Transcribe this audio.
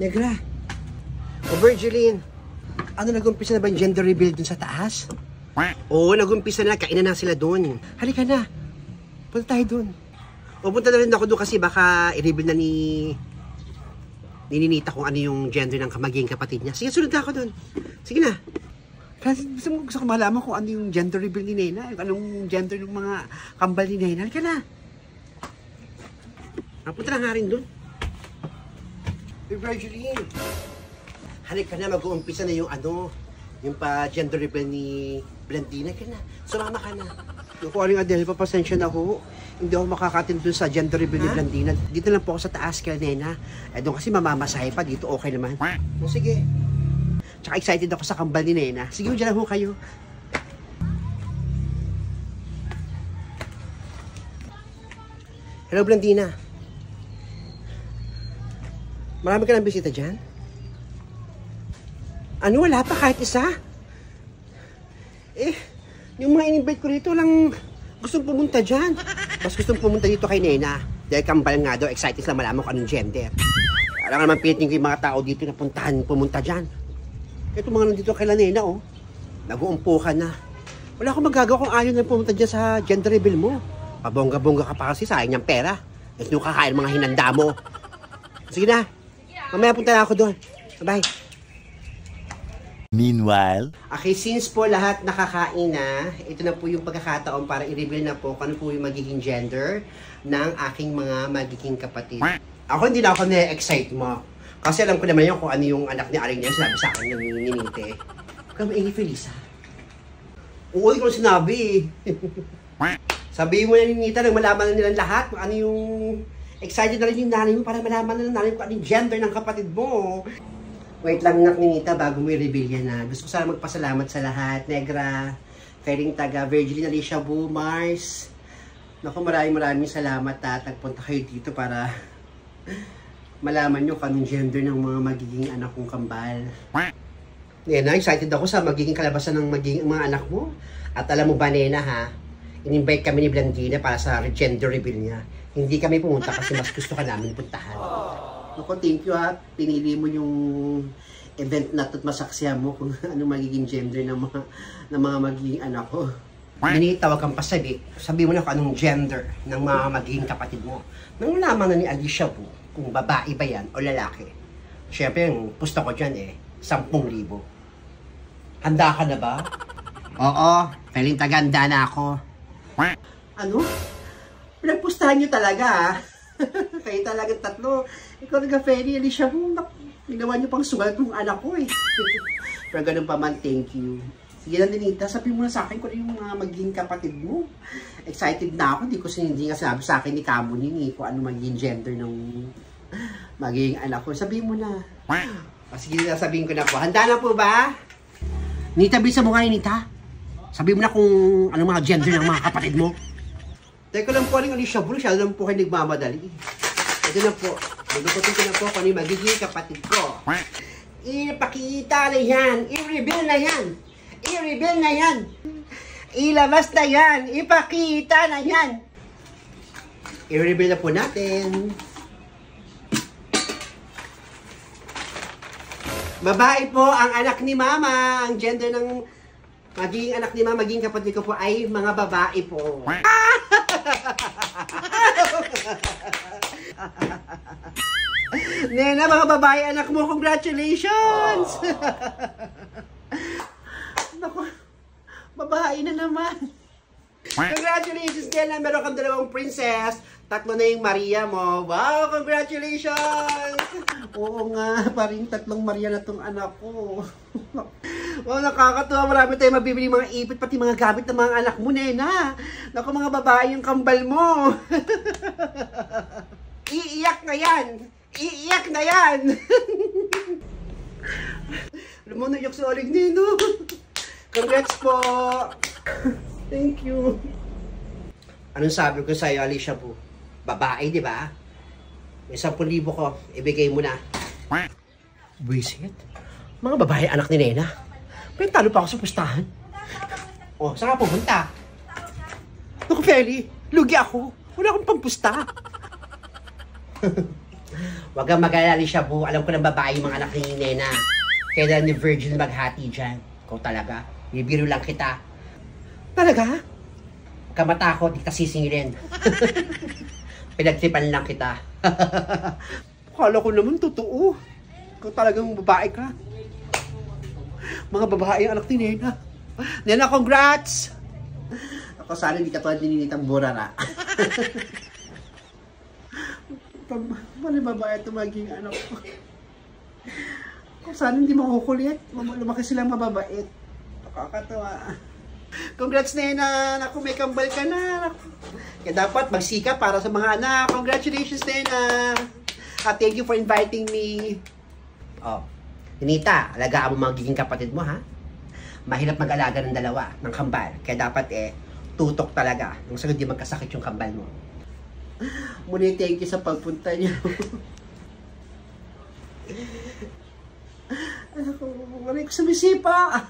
Negra. O Virgilin. Ano, nag-umpisa na ba yung gender reveal dun sa taas? Oo, nag-umpisa na. Kainan na sila dun. Halika na. Punta tayo dun. O punta na rin ako dun kasi baka i-reveal na ni Ninita kung ano yung gender ng magiging kapatid niya. Sige, sunod na ako dun. Sige na. Kasi gusto ko malaman kung ano yung gender reveal ni Nena. Anong gender ng mga kambal ni Nena. Halika na. Punta na nga rin dun. Virgilin. Halika na, mag-uumpisa na yung yung pa-gender reveal ni Blandina. Halika na, sumama ka na. Kung aling Adele, papasensya na ako. Hindi ako makakatin dun sa gender reveal ni Blandina. Dito lang po ako sa taas kay Nena. Doon kasi mamamasahe pa, dito okay naman. O sige. Tsaka excited ako sa kambal ni Nena. Sige, dyan lang ho kayo. Hello, Blandina. Marami ka ng bisita dyan? Ano, wala pa kahit isa? Yung mga in-invite ko rito lang gustong pumunta dyan. Mas gustong pumunta dito kay Nena. Dahil kambal nga daw, excited lang malaman ko anong gender. Alam naman pilitin ko yung mga tao dito na pumunta dyan. Ito mga nandito kay Nena, oh. Nag-uumpukan na. Wala akong magagawa kung ayaw na pumunta dyan sa gender reveal mo. Pabongga-bongga ka pa kasi, sayang niyang pera. At nung kakain mga hinanda mo. Sige na. Mamaya punta na ako doon. Bye. Meanwhile, okay, since po lahat nakakain na, ito na po yung pagkakataon para i-reveal na po kung ano po yung magiging gender ng aking mga magiging kapatid. Ako hindi na ako na-excite mo. Kasi alam ko naman yun kung ano yung anak ni Aring niya sinabi sa akin ng Ninite. Huwag ka maingay, Felisa. Oo, hindi ko sinabi. Sabihin mo na ni Ninita nang malaman na nilang lahat kung ano yung excited na rin yung nanay mo para malaman na nanay kung ano yung gender ng kapatid mo. Wait lang nak Ninita bago mo i-reveal yan na. Gusto ko sana magpasalamat sa lahat. Negra, Fering Taga, Virgilin, Alicia, Bu, Mars. Naku, maraming salamat at nagpunta kayo dito para malaman nyo kung anong gender ng mga magiging anak kong kambal. Nena, excited ako sa magiging kalabasan ng magiging mga anak mo. At alam mo ba, Nena, ha? In-invite kami ni Blandina para sa gender reveal niya. Hindi kami pumunta kasi mas gusto ka namin puntahan. Naku, thank you ha. Pinili mo yung event na to't masaksihan mo kung anong magiging gender ng mga magiging anak ko. Tawag kang pasabi. Sabi mo na kung anong gender ng mga magiging kapatid mo. Nang nalaman na ni Alicia po kung babae ba yan o lalaki. Siyempre, yung pusto ko dyan 10,000. Handa ka na ba? Oo, feeling taganda na ako. Ano? Pinagpustahan nyo talaga ha? Kayo talagang tatlo. Ikaw nag-Feli, Alicia mo. Ginawa nyo pang sugal ng anak ko Pero ganun pa man, thank you. Sige na, Ninita, sabihin mo na sa akin kung yung mga magiging kapatid mo. Excited na ako. Hindi nga sinabi sa akin ni Cabo Nini kung ano magiging gender ng magiging anak ko. Sabihin mo na. Sige na, sabihin ko na po. Handa na po ba? Nita, bisa mo nga, Nita. Sabihin mo na kung anong mga gender ng mga kapatid mo. Teka lang po, aling Alicia Bro, siya lang po kayo nagmamadali. Ito na po. Nagututin ko na po kung ano yung magiging kapatid ko. Ipakita na yan. I-reveal na yan. I-reveal na yan. Ilabas na yan. Ipakita na yan. I-reveal na po natin. Babae po ang anak ni Mama. Ang gender ng magiging anak ni Mama, magiging kapatid ko po ay mga babae po. Nena, mga babae anak mo, congratulations! Naku, babae na naman. Congratulations, Nena, meron kang 2 princess. 3 na yung Maria mo. Wow, congratulations! Oo nga, paring 3 Maria na tong anak ko. Wow, nakakatuwa. Marami tayong mabibili mga ipit, pati mga gamit ng mga anak mo, Nena. Naku, mga babae yung kambal mo. Iiyak na yan! Iiyak na yan! Alam mo, naiyak sa aling Nino. Congrats po! Thank you. Anong sabi ko sa'yo, Alicia po? Babae, di ba? May 10,000 ko. Ibigay mo na. Visit? Mga babae anak ni Nena. May talo pa ako sa pustahan. O, saan ka pumunta? Naku, Feli, lugi ako. Wala akong pampusta. Huwag kang mag-alala, Shabu. Alam ko ng babae yung mga anak ni Nena. Kailan ni Virgil maghati dyan. Ikaw talaga. Bibiro lang kita. Talaga? Huwag kang matakot. Di kita sisingilin. Pinagtripan lang kita. Akala ko naman totoo. Ikaw talagang babae ka. Mga babae ang anak ni Nena. Nena, congrats! Ako sana hindi katulad ni Ninitang Burara. Mali babae ito maging anak ko. Kung sana hindi makukulit, lumaki silang mababait. Nakakatawa. Congrats, Nena! Naku, may kambal ka na. Kaya dapat magsika para sa mga anak. Congratulations, Nena! At thank you for inviting me. Oh, Ninita, alagaan mo magiging kapatid mo, ha? Mahirap mag-alaga ng dalawa, ng kambal. Kaya dapat tutok talaga. Nung sagad di magkasakit yung kambal mo. Muna thank you sa pagpunta niyo. Ano ko, wala ko sumisipa.